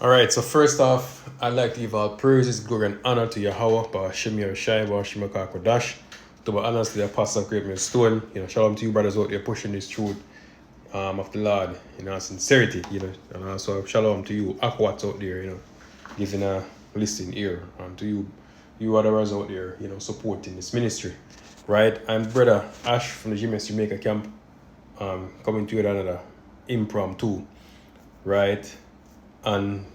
All right, so first off, I'd like to give all praises, glory, and honor to Yahweh, Shemir Shai, Shemaka Kodash, to be honest, the apostle of Great Stone. Shalom to you brothers out there pushing this truth of the Lord, sincerity, and also shalom to you, Aquats out there, giving a listening ear, and to you others out there, supporting this ministry, right? I'm brother Ash from the GMS Jamaica camp, coming to you with another impromptu, right? And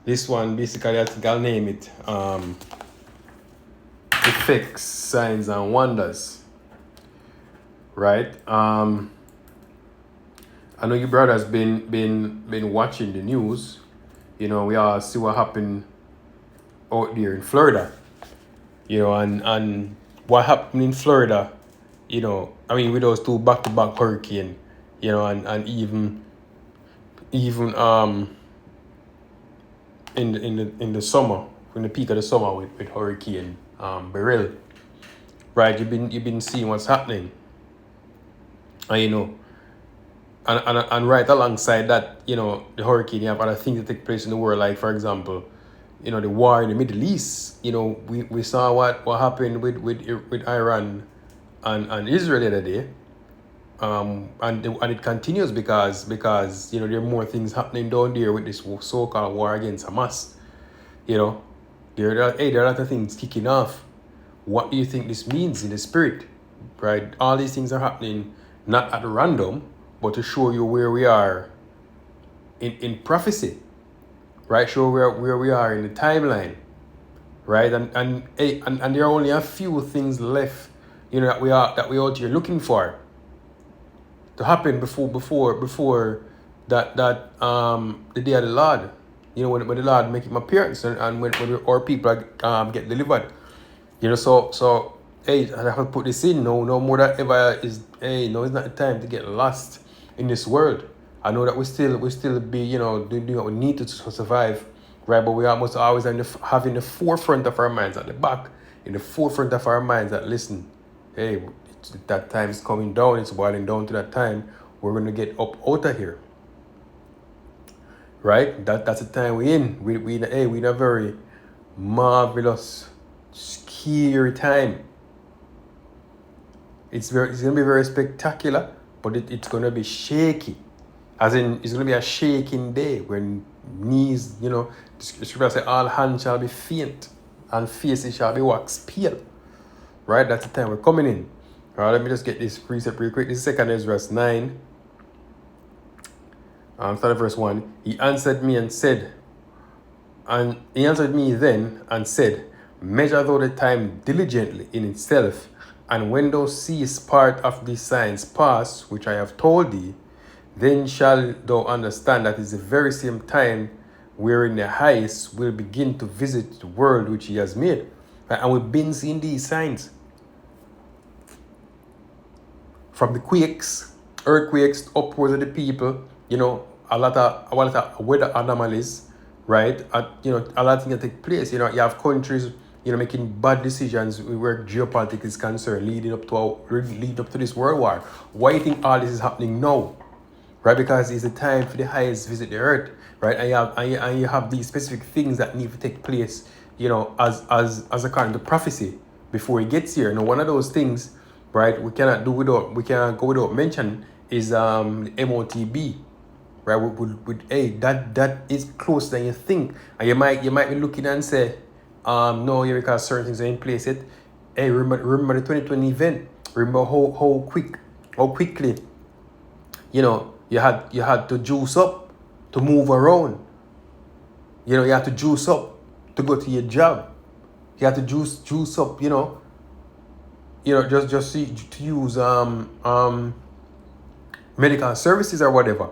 this one, basically, I think I'll name it Effects, Signs, and Wonders, right? I know you brothers been watching the news. We all see what happened out there in Florida. And what happened in Florida, with those two back-to-back hurricane, and even in the summer, in the peak of the summer with Hurricane Beryl, right? You've been seeing what's happening, and and right alongside that, the hurricane, you have other things that take place in the world, like for example, the war in the Middle East. We saw what happened with Iran and Israel the other day. And it continues because there are more things happening down there with this so-called war against Hamas. There are a lot of things kicking off. What do you think this means in the spirit, right? All these things are happening not at random, but to show you where we are in prophecy, right? Show where we are in the timeline, right? And there are only a few things left, that we out here looking for to happen before that the day of the Lord, when the Lord make him appearance, and when our people get delivered, so hey, I have to put this in. No more that ever is. Hey, no, it's not the time to get lost in this world. I know that we still be doing what we need to survive, right? But we must always have in the forefront of our minds, at the back, in the forefront of our minds, that listen, hey, that time is coming down. It's boiling down to that time. We're gonna get up out of here, right? That's the time we in. We in a very marvelous, scary time. It's gonna be very spectacular, but it's gonna be shaky. As in, it's gonna be a shaking day when knees, the scripture says, all hands shall be faint and faces shall be wax pale. Right? That's the time we're coming in. All right, let me just get this precept real quick. This is 2 Ezra 9. Start at verse 1. He answered me then and said, measure thou the time diligently in itself, and when thou seest part of these signs pass, which I have told thee, then shall thou understand that is the very same time wherein the highest will begin to visit the world which he has made. Right? And we've been seeing these signs. From the quakes, earthquakes, upwards of the people, a lot of weather anomalies, right? A lot of things that take place. You have countries, making bad decisions where geopolitics is concerned, leading up to this world war. Why do you think all this is happening now? Right? Because it's the time for the highest visit the earth, right? And you have these specific things that need to take place, as according to prophecy before it gets here. One of those things, right, we cannot go without mention is the MOTB, right? Hey, that is closer than you think, and you might be looking and say, no, yeah, because certain things are in place. Hey, remember the 2020 event. Remember how quickly, you had to juice up to move around. You had to juice up to go to your job. You had to juice up, just to use medical services or whatever.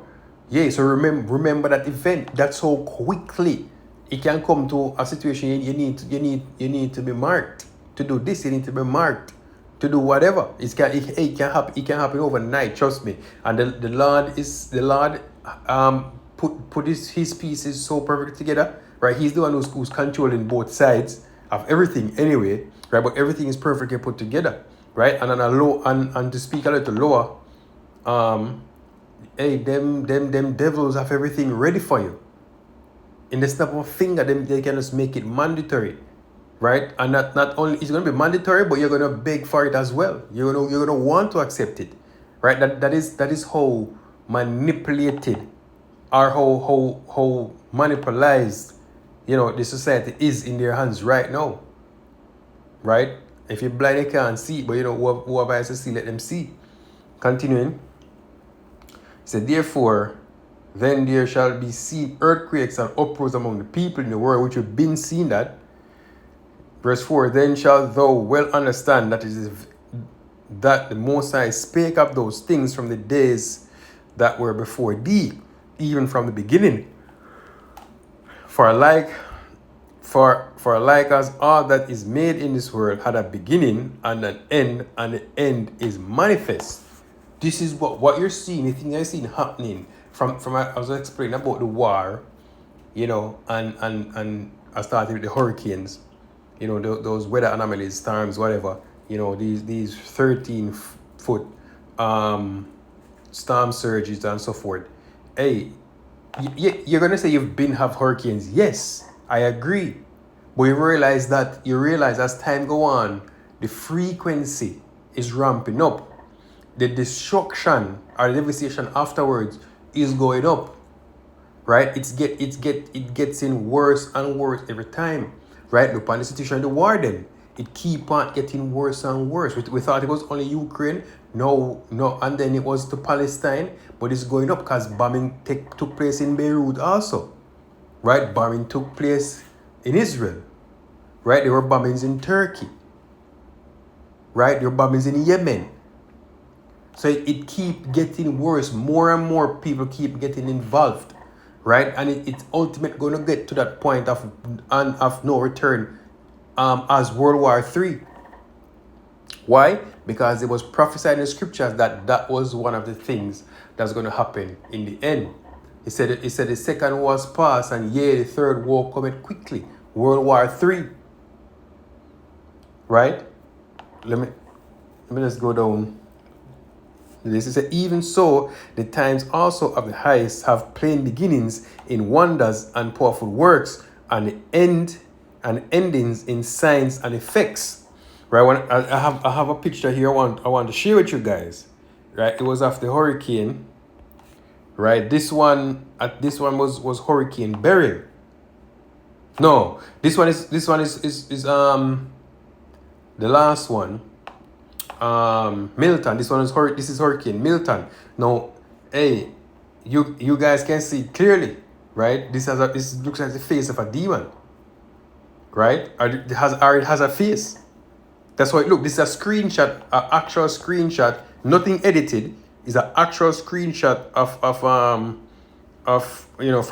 Yeah, so remember that event. That's how quickly it can come to a situation. You need to be marked to do this. You need to be marked to do whatever. It can happen. It can happen overnight. Trust me. And the Lord put his pieces so perfect together. Right, he's the one who's controlling both sides of everything anyway. Right, but everything is perfectly put together. Right, and on a low and to speak a little lower, hey, them devils have everything ready for you. in the snap of a finger, they can just make it mandatory, right? And not only it's going to be mandatory, but you're going to beg for it as well. You're going to want to accept it, right? That is how manipulated or how monopolized, the society is in their hands right now, right? If you're blind, you can't see, but whoever has to see, let them see. Continuing, it said, therefore, then there shall be seen earthquakes and uproars among the people in the world, which have been seen that. Verse 4, then shalt thou well understand that it is that the Most High spake of those things from the days that were before thee, even from the beginning. For like as all that is made in this world had a beginning and an end, and the end is manifest. This is what you're seeing, the thing you're seeing happening from I was explaining about the war, and I started with the hurricanes, those weather anomalies, storms, whatever, these 13-foot storm surges and so forth. Hey, you're gonna say you've been have hurricanes. Yes, I agree. But you realize as time go on, the frequency is ramping up. The destruction or the devastation afterwards is going up. Right? It gets in worse and worse every time. Right? Look on the situation of the war then. It keep on getting worse and worse. We thought it was only Ukraine. No, and then it was to Palestine, but it's going up because bombing took place in Beirut also. Right? Bombing took place in Israel. Right? There were bombings in Turkey. Right? There were bombings in Yemen. So it keep getting worse. More and more people keep getting involved. Right? And it's ultimately going to get to that point of no return as World War III. Why? Because it was prophesied in the scriptures that was one of the things that's going to happen in the end. He said the second was past, and yea, the third war cometh quickly. World War III. Right? Let me just go down. This is even so, the times also of the highest have plain beginnings in wonders and powerful works, and the end and endings in signs and effects. Right? I have a picture here I want to share with you guys. Right? It was after hurricane. Right? This one was Hurricane Beryl. No, this one is the last one. Milton. This is Hurricane Milton. Now, hey, you guys can see clearly, right? This looks like the face of a demon, right? Or it has a face. That's how it looks. This is a screenshot, an actual screenshot, nothing edited. It's an actual screenshot of from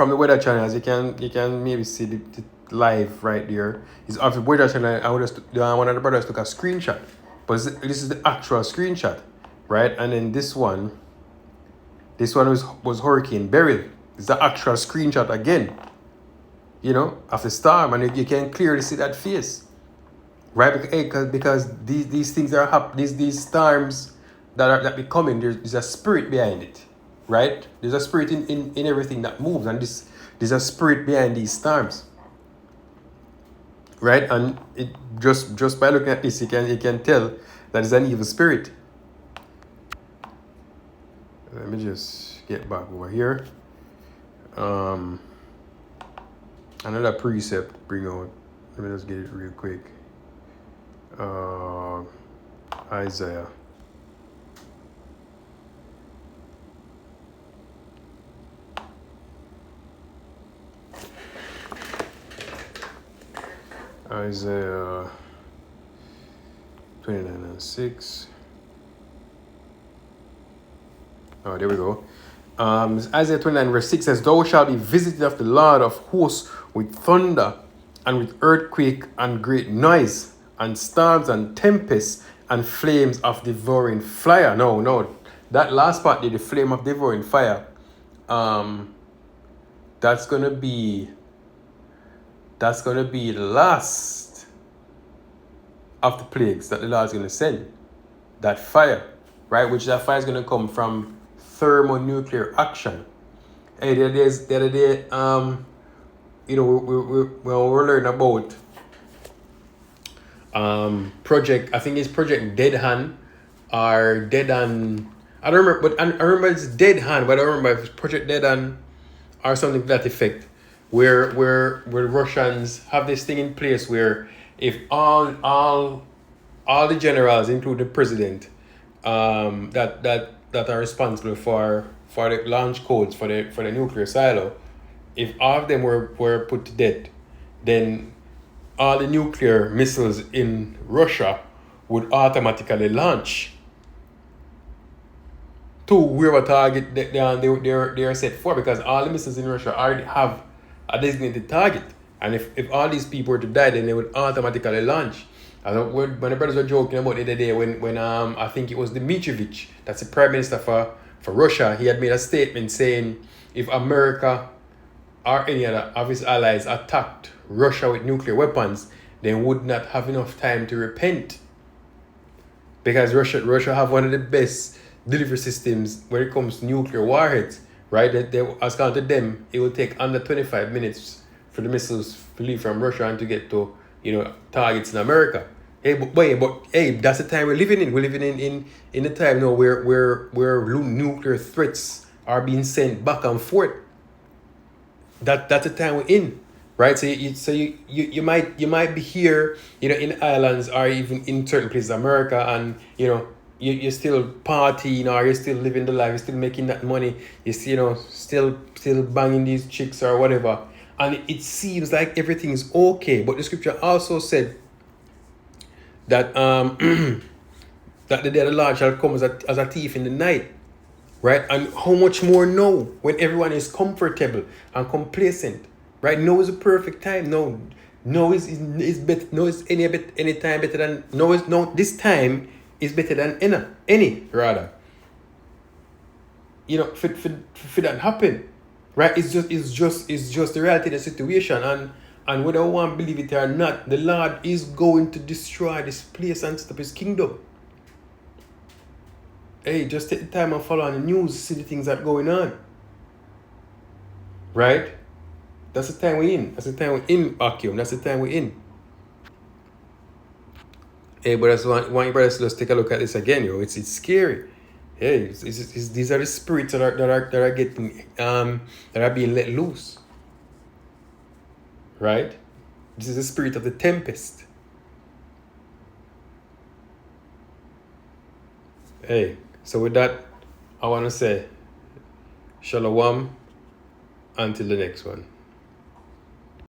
the Weather Channel. As you can maybe see the live right there. It's of the Weather Channel. One of the brothers took a screenshot. But this is the actual screenshot, right? And then this one was Hurricane Beryl. It's the actual screenshot again, of the storm, and you can clearly see that face, right? Because these things are happening. These storms that be coming, there's a spirit behind it, right? There's a spirit in everything that moves, and there's a spirit behind these storms. Right, and it just by looking at this, you can tell that it's an evil spirit. Let me just get back over here. Another precept bring out. Let me just get it real quick. Isaiah. Isaiah 29:6. Oh, there we go. Isaiah 29:6 says, "Thou shalt be visited of the Lord of hosts with thunder, and with earthquake and great noise, and storms and tempests, and flames of devouring fire." No, that last part, the flame of devouring fire, that's gonna be the last of the plagues that the Lord's going to send. That fire, right? Which that fire is going to come from thermonuclear action. Hey, the other day, when we're learning about project, I think it's Project Dead Hand or Dead Hand. I don't remember, but I remember it's Dead Hand, but I don't remember if it's Project Dead Hand or something to that effect, where Russians have this thing in place where if all the generals, including the president, that are responsible for the launch codes for the nuclear silo, if all of them were put to death, then all the nuclear missiles in Russia would automatically launch to wherever target they are set for, because all the missiles in Russia already have a designated target. And if all these people were to die, then they would automatically launch. And when the brothers were joking about the other day, when I think it was Dmitrevich, that's the prime minister for Russia, he had made a statement saying if America or any other of his allies attacked Russia with nuclear weapons, they would not have enough time to repent. Because Russia have one of the best delivery systems when it comes to nuclear warheads, right? As counted them, it will take under 25 minutes for the missiles to leave from Russia and to get to targets in America. Hey, but hey, that's the time we're living in. We're living in the time now where nuclear threats are being sent back and forth. That's the time we're in, right? So you might be here, in islands or even in certain places of America, and you're still partying, or you're still living the life, you're still making that money, still banging these chicks or whatever, and it seems like everything's okay. But the scripture also said that that the day of the Lord shall come as a thief in the night. Right? And how much more now when everyone is comfortable and complacent? Right? Now is the perfect time. No is better. No is any time better than no. This time is better than any rather. For that happen, right? It's just the reality of the situation, and whether one believe it or not, the Lord is going to destroy this place and stop His kingdom. Hey, just take the time and follow on the news, see the things that are going on. Right? That's the time we're in. That's the time we're in, vacuum. That's the time we're in. Hey, but I just want you brothers to just take a look at this again, yo. It's scary. Hey, these are the spirits that are getting that are being let loose. Right? This is the spirit of the tempest. Hey, so with that, I want to say shalom until the next one.